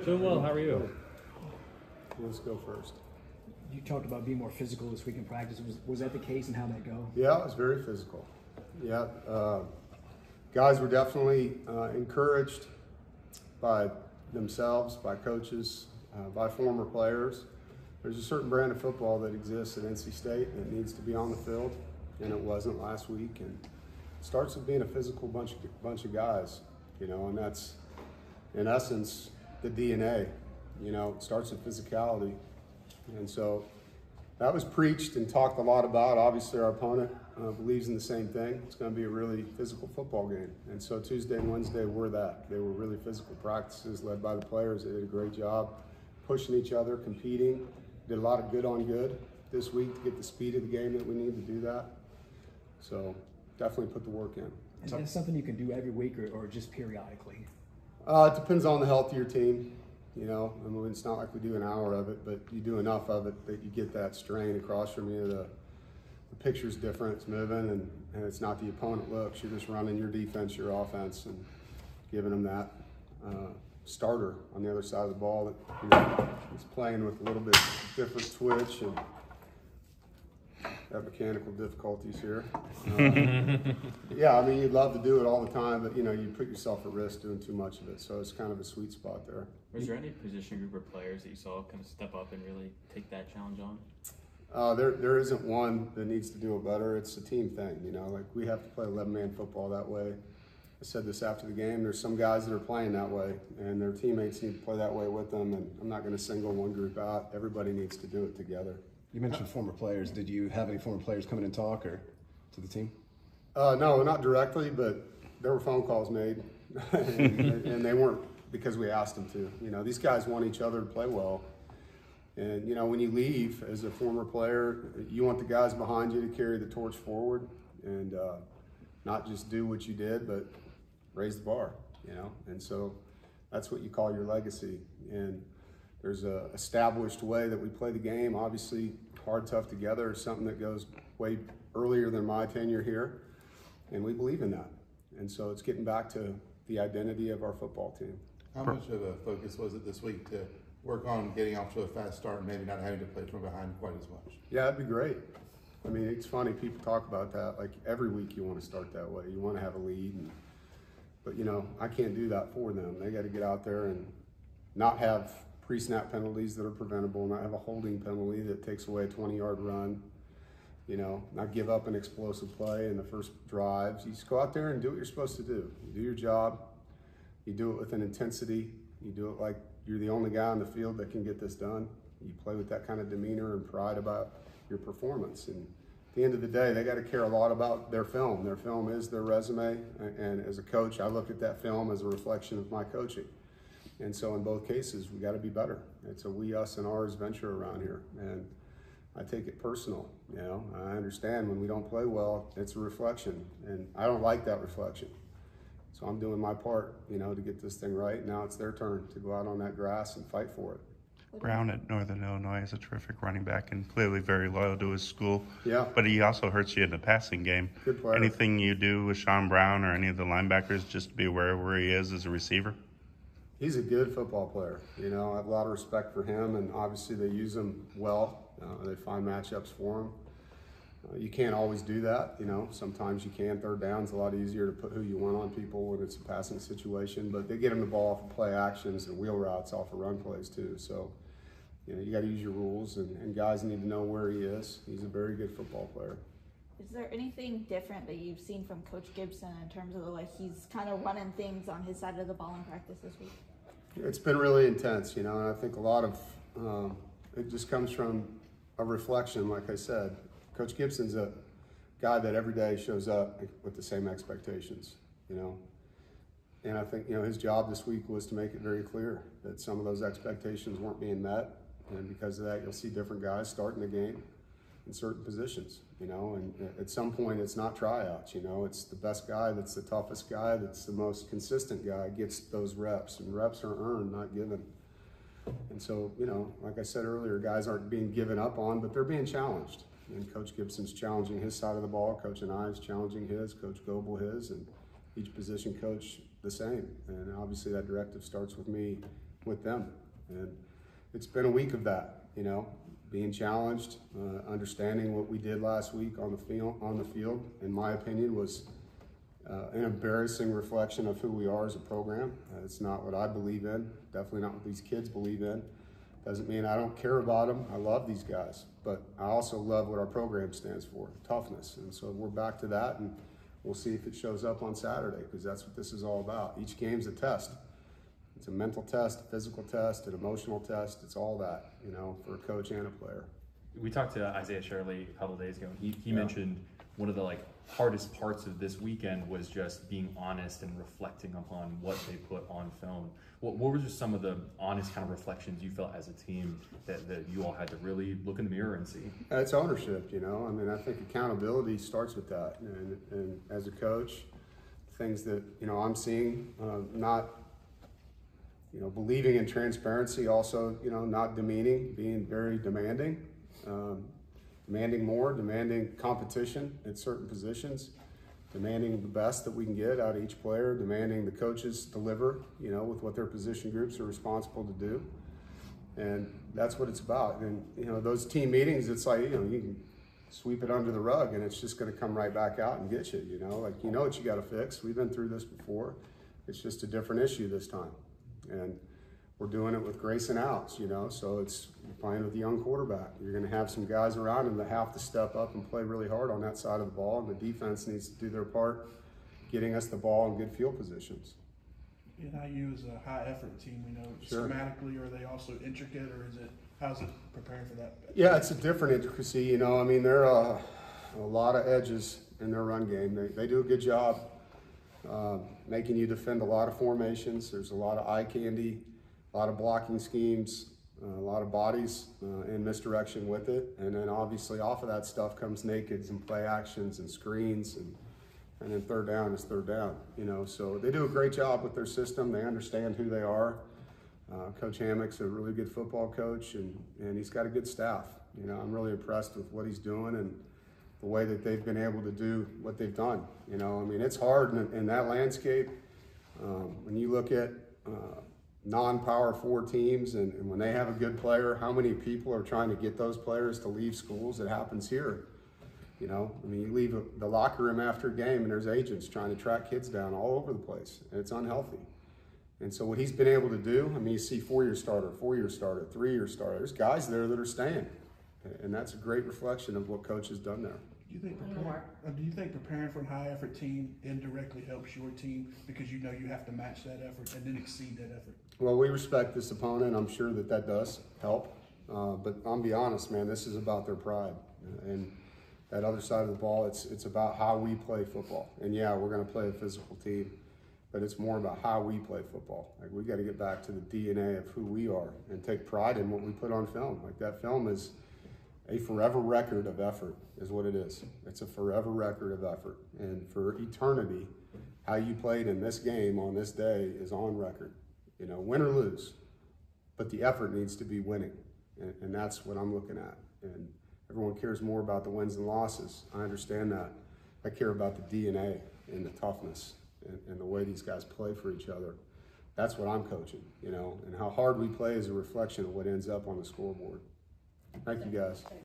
Doing well. How are you? Let's go first. You talked about being more physical this week in practice. Was that the case, and how'd that go? Yeah, it was very physical. Yeah, guys were definitely encouraged by themselves, by coaches, by former players. There's a certain brand of football that exists at NC State and it needs to be on the field, and it wasn't last week. And it starts with being a physical bunch of guys, and that's in essence the DNA. It starts with physicality. And so that was preached and talked a lot about. Obviously, our opponent believes in the same thing. It's going to be a really physical football game. And so Tuesday and Wednesday were that. They were really physical practices led by the players. They did a great job pushing each other, competing. Did a lot of good on good this week to get the speed of the game that we need to do that. So definitely put the work in. Is that something you can do every week or just periodically? It depends on the health of your team. It's not like we do an hour of it, but you do enough of it that you get that strain across from you. The picture's different, it's moving, and it's not the opponent looks. You're just running your defense, your offense, and giving them that starter on the other side of the ball that is playing with a little bit different twitch and have mechanical difficulties here. Yeah, you'd love to do it all the time, but you put yourself at risk doing too much of it. So it's kind of a sweet spot there. Was there any position group or players that you saw kind of step up and really take that challenge on? There isn't one that needs to do it better. It's a team thing, like we have to play 11-man football that way. I said this after the game, there's some guys that are playing that way and their teammates need to play that way with them, and I'm not going to single one group out. Everybody needs to do it together. You mentioned former players. Did you have any former players come in and talk or to the team? No, not directly, but there were phone calls made and they weren't because we asked them to. These guys want each other to play well. And, when you leave as a former player, you want the guys behind you to carry the torch forward and not just do what you did, but raise the bar, And so that's what you call your legacy. And there's a established way that we play the game. Obviously, hard, tough together is something that goes way earlier than my tenure here. And we believe in that. And so it's getting back to the identity of our football team. How much of a focus was it this week to work on getting off to a fast start and maybe not having to play from behind quite as much? Yeah, that'd be great. It's funny, people talk about that. Like every week you want to start that way. You want to have a lead. But, I can't do that for them. They got to get out there and not have pre-snap penalties that are preventable, not have a holding penalty that takes away a 20-yard run. Not give up an explosive play in the first drives. You just go out there and do what you're supposed to do. You do your job. You do it with an intensity. You do it like you're the only guy on the field that can get this done. You play with that kind of demeanor and pride about your performance. And at the end of the day, they got to care a lot about their film. Their film is their resume. And as a coach, I look at that film as a reflection of my coaching. And so in both cases, we got to be better. It's a we, us, and ours venture around here. And I take it personal. I understand when we don't play well, it's a reflection. And I don't like that reflection. So I'm doing my part, to get this thing right. Now it's their turn to go out on that grass and fight for it. Brown at Northern Illinois is a terrific running back and clearly very loyal to his school. Yeah. But he also hurts you in the passing game. Good player. Anything you do with Sean Brown or any of the linebackers, just to be aware of where he is as a receiver? He's a good football player. I have a lot of respect for him, and obviously they use him well. They find matchups for him. You can't always do that. Sometimes you can. Third down's a lot easier to put who you want on people when it's a passing situation, but they get him the ball off of play actions and wheel routes off of run plays too. So, you got to use your rules, and guys need to know where he is. He's a very good football player. Is there anything different that you've seen from Coach Gibson in terms of the way he's kind of running things on his side of the ball in practice this week? It's been really intense, and I think a lot of it just comes from a reflection, like I said. Coach Gibson's a guy that every day shows up with the same expectations, And I think, his job this week was to make it very clear that some of those expectations weren't being met. And because of that, you'll see different guys starting the game in certain positions, And at some point, it's not tryouts, It's the best guy that's the toughest guy, that's the most consistent guy gets those reps. And reps are earned, not given. And so, like I said earlier, guys aren't being given up on, but they're being challenged. And Coach Gibson's challenging his side of the ball. Coach and I is challenging his. Coach Goebel his. And each position coach the same. And obviously that directive starts with me with them. And it's been a week of that, you know, being challenged, understanding what we did last week on the field, in my opinion, was an embarrassing reflection of who we are as a program. It's not what I believe in, definitely not what these kids believe in. Doesn't mean I don't care about them. I love these guys, but I also love what our program stands for, toughness. And so we're back to that, and we'll see if it shows up on Saturday, because that's what this is all about. Each game's a test. It's a mental test, a physical test, an emotional test. It's all that, you know, for a coach and a player. We talked to Isaiah Shirley a couple of days ago, and he mentioned one of the hardest parts of this weekend was just being honest and reflecting upon what they put on film. What were just some of the honest kind of reflections you felt as a team that you all had to really look in the mirror and see? It's ownership, you know. I mean, I think accountability starts with that. And as a coach, things that, you know, I'm seeing, not, you know, believing in transparency, also, you know, not demeaning, being very demanding, demanding more, demanding competition at certain positions, demanding the best that we can get out of each player, demanding the coaches deliver, you know, with what their position groups are responsible to do. And that's what it's about. And, you know, those team meetings, it's like, you know, you can sweep it under the rug and it's just going to come right back out and get you, you know, like, you know what you got to fix. We've been through this before. It's just a different issue this time. And we're doing it with grace and outs, you know, so it's playing with a young quarterback. You're going to have some guys around him that have to step up and play really hard on that side of the ball, and the defense needs to do their part, getting us the ball in good field positions. NIU is a high-effort team, we know. Sure. Schematically, are they also intricate, or how's it preparing for that? Yeah, it's a different intricacy, you know. I mean, there are a lot of edges in their run game. They do a good job making you defend a lot of formations. There's a lot of eye candy, a lot of blocking schemes, a lot of bodies in misdirection with it. And then obviously off of that stuff comes nakeds and play actions and screens, and then third down is third down, you know. So they do a great job with their system. They understand who they are. Coach Hammock's a really good football coach, and he's got a good staff. You know, I'm really impressed with what he's doing and the way that they've been able to do what they've done. You know, I mean, it's hard in that landscape. When you look at non-Power 4 teams, and when they have a good player, how many people are trying to get those players to leave schools? It happens here. You know, I mean, you leave the locker room after a game and there's agents trying to track kids down all over the place, and it's unhealthy. And so what he's been able to do, I mean, you see 4-year starter, 4-year starter, 3-year starter. There's guys there that are staying, and that's a great reflection of what Coach has done there. Do you think preparing for a high-effort team indirectly helps your team, because you know you have to match that effort and then exceed that effort? Well, we respect this opponent. I'm sure that does help. But I'll be honest, man, this is about their pride. And that other side of the ball, it's about how we play football. And yeah, we're going to play a physical team, but it's more about how we play football. Like, we got to get back to the DNA of who we are and take pride in what we put on film. Like, that film is a forever record of effort, is what it is. It's a forever record of effort. And for eternity, how you played in this game on this day is on record. You know, win or lose, but the effort needs to be winning. And that's what I'm looking at. And everyone cares more about the wins and losses. I understand that. I care about the DNA and the toughness and the way these guys play for each other. That's what I'm coaching, you know, and how hard we play is a reflection of what ends up on the scoreboard. Thank you, guys.